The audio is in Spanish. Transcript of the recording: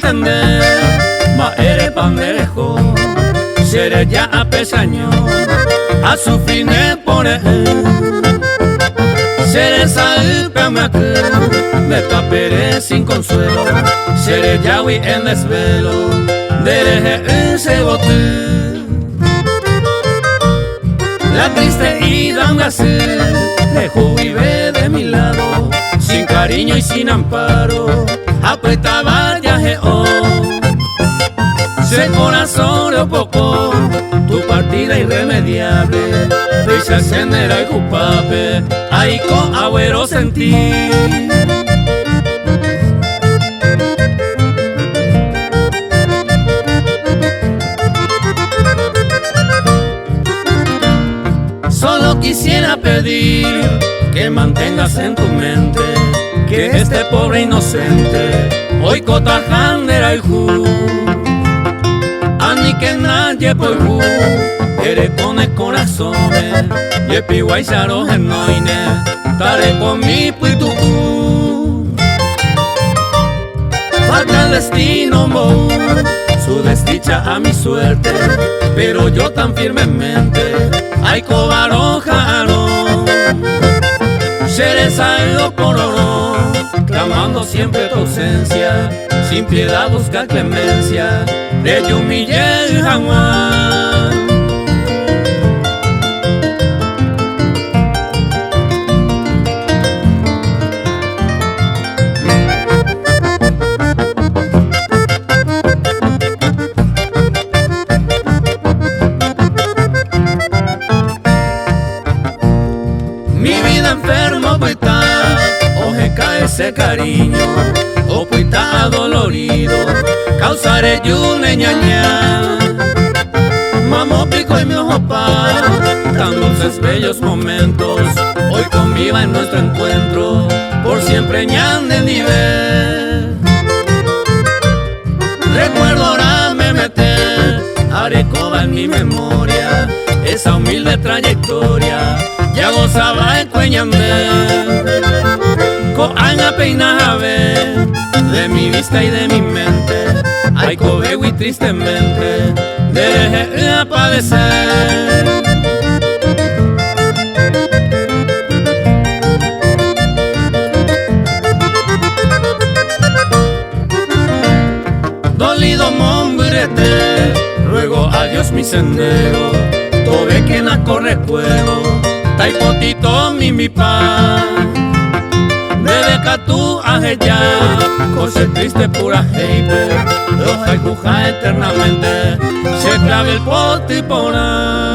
sende ma ere panderejo sere ya a pesaño a su fine pone sere salpe me taperé sin consuelo sere ya hui en desvelo dereje ese bote la triste ida me hace lejos vive de mi lado sin cariño y sin amparo apretaba viaje se corazón de poco tu partida irremediable dice ascender y culpable ahí con agüero sentí solo quisiera pedir que mantengas en tu mente que este pobre inocente hoy cotajandera y ju ani que nadie por ju ere con el corazón y piwai sharo genoine tare con mi puitu falta el destino mo su desdicha a mi suerte pero yo tan firmemente ay cobarojaro seré salido por oro clamando siempre tu ausencia sin piedad buscar clemencia de yo humillé jamás mi vida enfermo pues está oje cae ese cariño o pues está dolorido causaré yo una ñaña mamo pico y mi ojo pa tan dulces bellos momentos hoy conviva en nuestro encuentro por siempre ñan de nivel recuerdo ahora me meter arecoba en mi memoria esa humilde trayectoria ya gozaba el cueñandé coan a peinave de mi vista y de mi mente ay cobego y tristemente dejé a padecer dolido mombrete ruego a Dios mi sendero tobe que na corre fuego taipotito mi pa debe que tú ya cosa triste pura heiper los hay eternamente se clave el potipona